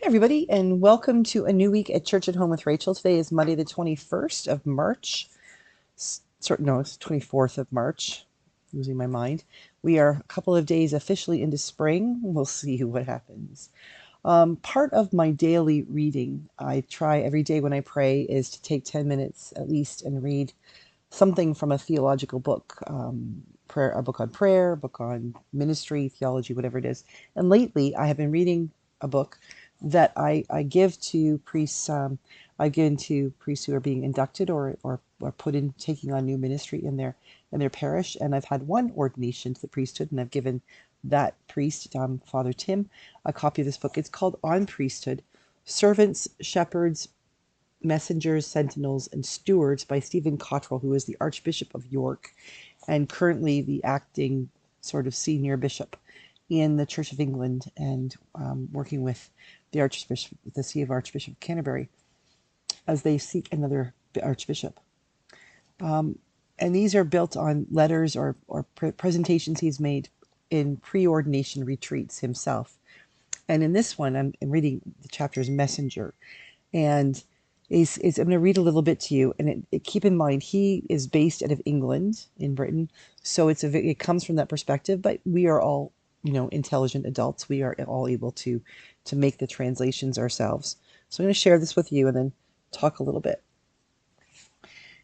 Hey everybody, and welcome to a new week at Church at Home with Rachel. Today is Monday the 21st of March. No, it's 24th of March. Losing my mind. We are a couple of days officially into spring. We'll see what happens. Part of my daily reading, I try every day when I pray, is to take 10 minutes at least and read something from a theological book. A book on prayer, a book on ministry, theology, whatever it is. And lately I have been reading a book that I give to priests. I give to priests who are being inducted or put in taking on new ministry in their parish. And I've had one ordination to the priesthood, and I've given that priest, Father Tim, a copy of this book. It's called On Priesthood: Servants, Shepherds, Messengers, Sentinels, and Stewards by Stephen Cottrell, who is the Archbishop of York and currently the acting sort of senior bishop in the Church of England, and working with the Archbishop, the See of Archbishop of Canterbury, as they seek another Archbishop. And these are built on letters or presentations he's made in pre-ordination retreats himself. And in this one, I'm reading the chapter's Messenger. And I'm going to read a little bit to you. And keep in mind, he is based out of England, in Britain. So it comes from that perspective. But we are all, intelligent adults. We are all able to make the translations ourselves. So I'm going to share this with you and then talk a little bit.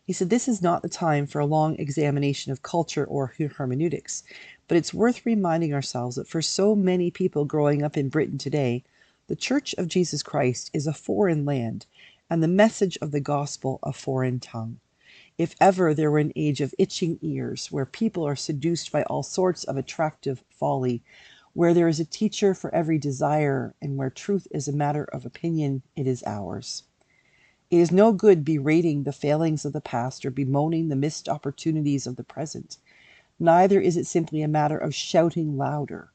He said, "This is not the time for a long examination of culture or hermeneutics, but it's worth reminding ourselves that for so many people growing up in Britain today, the Church of Jesus Christ is a foreign land, and the message of the gospel a foreign tongue. If ever there were an age of itching ears, where people are seduced by all sorts of attractive folly, where there is a teacher for every desire, and where truth is a matter of opinion, it is ours. It is no good berating the failings of the past or bemoaning the missed opportunities of the present. Neither is it simply a matter of shouting louder.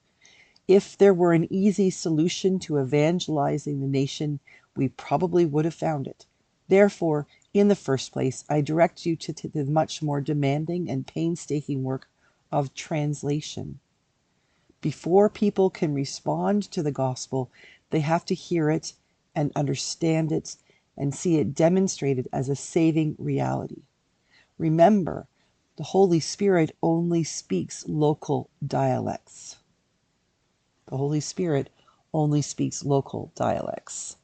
If there were an easy solution to evangelizing the nation, we probably would have found it. Therefore, in the first place, I direct you to the much more demanding and painstaking work of translation. Before people can respond to the gospel, they have to hear it and understand it and see it demonstrated as a saving reality. Remember, the Holy Spirit only speaks local dialects. The Holy Spirit only speaks local dialects.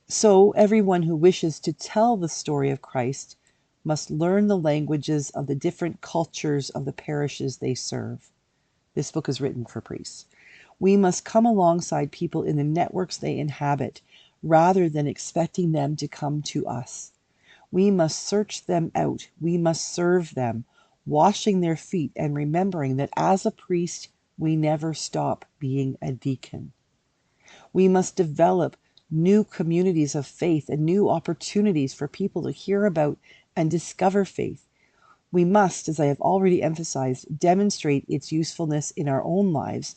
So everyone who wishes to tell the story of Christ must learn the languages of the different cultures of the parishes they serve." This book is written for priests. "We must come alongside people in the networks they inhabit, rather than expecting them to come to us. We must search them out. We must serve them, washing their feet and remembering that as a priest, we never stop being a deacon. We must develop new communities of faith and new opportunities for people to hear about and discover faith. We must, as I have already emphasized, demonstrate its usefulness in our own lives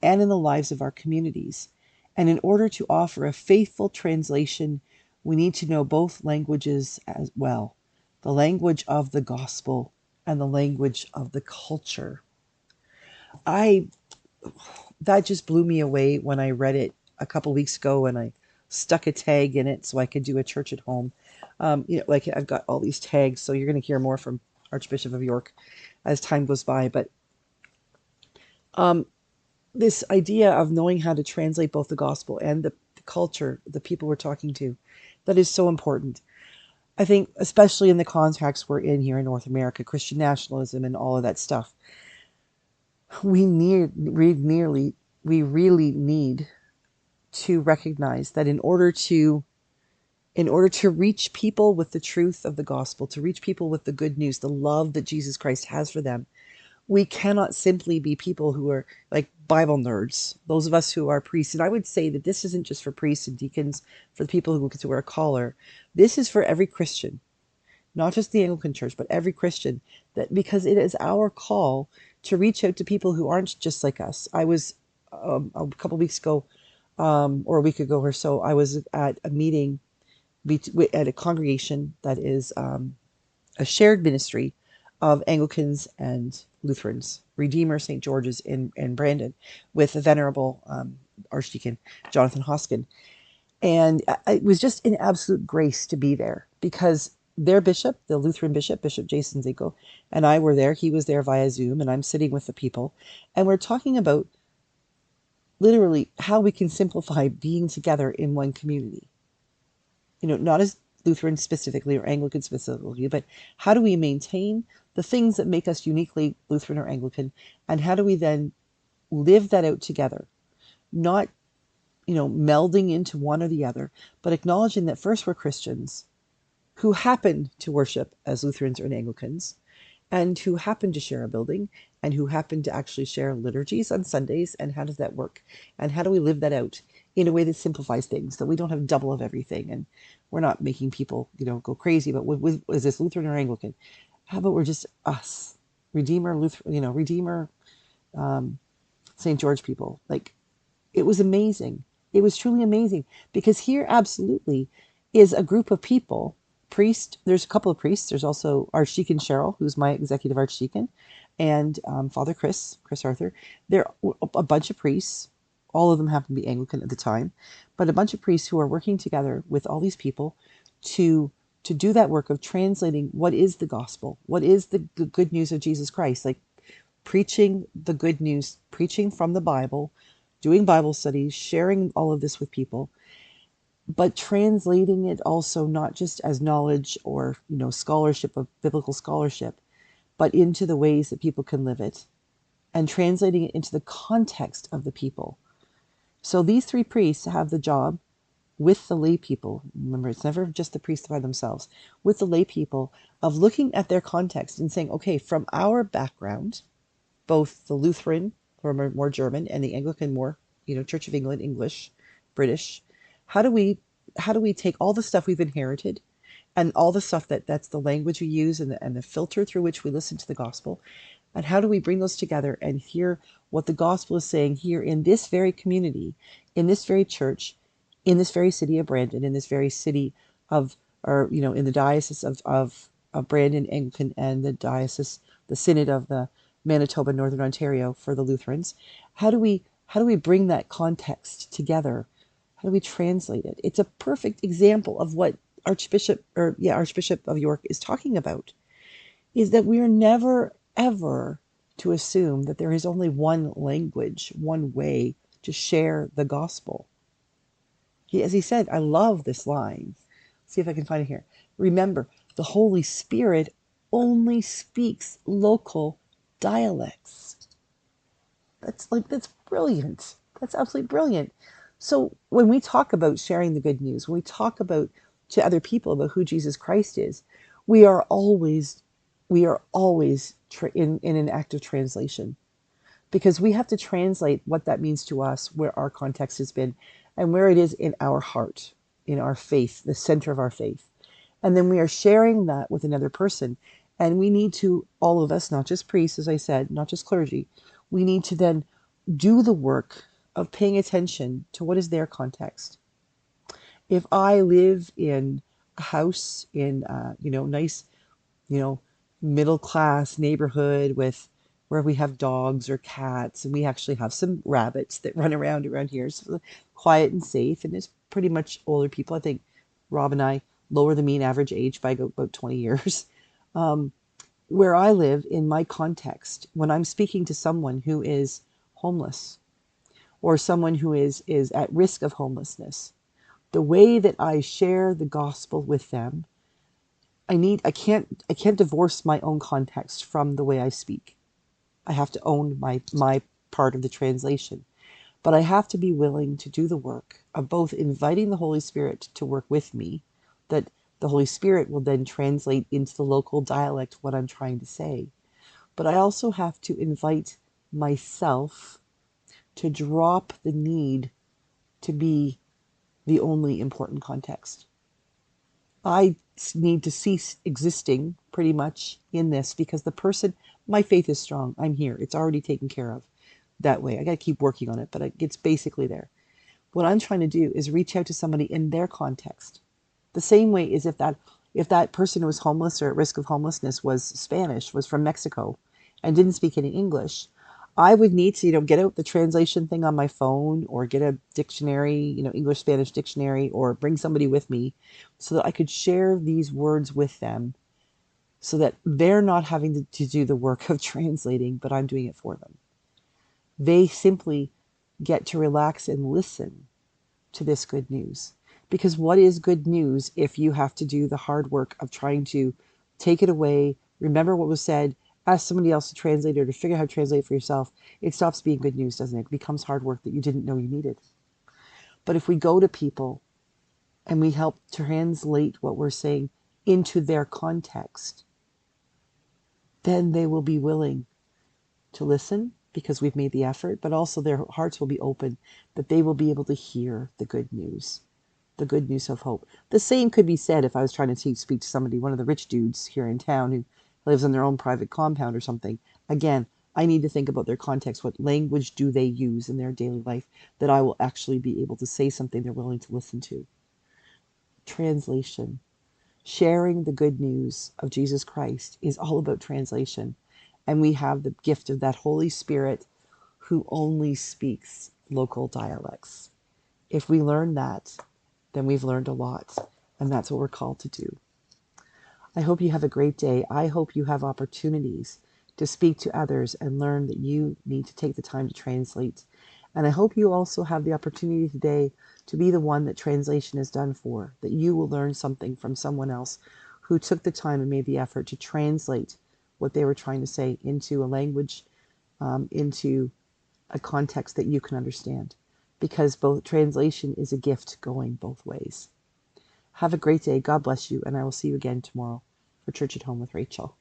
and in the lives of our communities. And in order to offer a faithful translation, we need to know both languages as well, the language of the gospel and the language of the culture." That just blew me away when I read it a couple weeks ago, and I stuck a tag in it so I could do a church at home. Like I've got all these tags, so you're going to hear more from Archbishop of York as time goes by. But this idea of knowing how to translate both the gospel and the culture, the people we're talking to, that is so important. I think, especially in the context we're in here in North America, Christian nationalism and all of that stuff, we really need to recognize that in order to reach people with the truth of the gospel, to reach people with the good news, the love that Jesus Christ has for them, we cannot simply be people who are like Bible nerds, those of us who are priests. And I would say that this isn't just for priests and deacons, for the people who get to wear a collar. This is for every Christian, not just the Anglican Church, but every Christian, because it is our call to reach out to people who aren't just like us. I was, a couple weeks ago, or a week ago or so, I was at a meeting at a congregation that is a shared ministry of Anglicans and Lutherans, Redeemer St. George's in Brandon, with the Venerable Archdeacon Jonathan Hoskin. And it was just an absolute grace to be there because their bishop, the Lutheran bishop, Bishop Jason Zinko, and I were there. He was there via Zoom, and I'm sitting with the people. And we're talking about literally how we can simplify being together in one community. Not as Lutheran specifically or Anglican specifically, but how do we maintain the things that make us uniquely Lutheran or Anglican, and how do we then live that out together? Not melding into one or the other, but acknowledging that first we're Christians who happen to worship as Lutherans or Anglicans, and who happen to share a building, and who happen to actually share liturgies on Sundays, and how does that work? And how do we live that out in a way that simplifies things, that we don't have double of everything, and we're not making people, go crazy, but is this Lutheran or Anglican? How about we're just us, Redeemer, Redeemer, St. George people? Like, it was amazing. It was truly amazing because here absolutely is a group of people, there's a couple of priests. There's also Archdeacon Cheryl, who's my executive archdeacon, and Father Chris Arthur. They're a bunch of priests. All of them happen to be Anglican at the time, but a bunch of priests who are working together with all these people to do that work of translating what is the gospel, what is the good news of Jesus Christ, like preaching the good news, preaching from the Bible, doing Bible studies, sharing all of this with people, but translating it also not just as knowledge or scholarship of biblical scholarship, but into the ways that people can live it, and translating it into the context of the people. So these three priests have the job with the lay people. Remember, it's never just the priests by themselves. With the lay people, of looking at their context and saying, okay, from our background, both the Lutheran, or more German, and the Anglican, more Church of England, English, British, how do we take all the stuff we've inherited, and all the stuff that's the language we use, and the filter through which we listen to the gospel, and how do we bring those together and hear what the gospel is saying here in this very community, in this very church, in this very city of Brandon, in this very city of, or in the diocese of Brandon Anglican, and the diocese, the synod of the Manitoba, Northern Ontario for the Lutherans. How do we bring that context together? How do we translate it? It's a perfect example of what Archbishop of York is talking about, is that we are never, ever to assume that there is only one language, one way to share the gospel. As he said, I love this line. See if I can find it here. Remember, the Holy Spirit only speaks local dialects. That's brilliant. That's absolutely brilliant. So when we talk about sharing the good news, when we talk about to other people about who Jesus Christ is, we are always in an act of translation, because we have to translate what that means to us, where our context has been, and where it is in our heart, in our faith, the center of our faith. And then we are sharing that with another person. And we need to, all of us, not just priests, as I said, not just clergy, we need to then do the work of paying attention to what is their context. If I live in a house in nice, middle class neighborhood where we have dogs or cats, and we actually have some rabbits that run around here, so quiet and safe, and it's pretty much older people. I think Rob and I lower the mean average age by about 20 years. Where I live, in my context, when I'm speaking to someone who is homeless, or someone who is at risk of homelessness, the way that I share the gospel with them, I can't divorce my own context from the way I speak. I have to own my part of the translation. But I have to be willing to do the work of both inviting the Holy Spirit to work with me, that the Holy Spirit will then translate into the local dialect what I'm trying to say. But I also have to invite myself to drop the need to be the only important context. I need to cease existing pretty much in this, because the person, my faith is strong. I'm here. It's already taken care of that way. I got to keep working on it, but it's basically there. What I'm trying to do is reach out to somebody in their context. The same way as if that person who was homeless or at risk of homelessness was Spanish, was from Mexico, and didn't speak any English, I would need to, get out the translation thing on my phone or get a dictionary, English, Spanish dictionary, or bring somebody with me so that I could share these words with them so that they're not having to do the work of translating, but I'm doing it for them. They simply get to relax and listen to this good news. Because what is good news if you have to do the hard work of trying to take it away, remember what was said, ask somebody else to translate it or to figure out how to translate for yourself? It stops being good news, doesn't it? It becomes hard work that you didn't know you needed. But if we go to people and we help translate what we're saying into their context, then they will be willing to listen because we've made the effort, but also their hearts will be open that they will be able to hear the good news of hope. The same could be said if I was trying to speak to somebody, one of the rich dudes here in town who lives in their own private compound or something. Again, I need to think about their context. What language do they use in their daily life that I will actually be able to say something they're willing to listen to? Translation. Sharing the good news of Jesus Christ is all about translation. And we have the gift of that Holy Spirit who only speaks local dialects. If we learn that, then we've learned a lot. And that's what we're called to do. I hope you have a great day. I hope you have opportunities to speak to others and learn that you need to take the time to translate. And I hope you also have the opportunity today to be the one that translation is done for, that you will learn something from someone else who took the time and made the effort to translate what they were trying to say into a language, into a context that you can understand. Because both translation is a gift going both ways. Have a great day. God bless you. And I will see you again tomorrow for Church at Home with Rachel.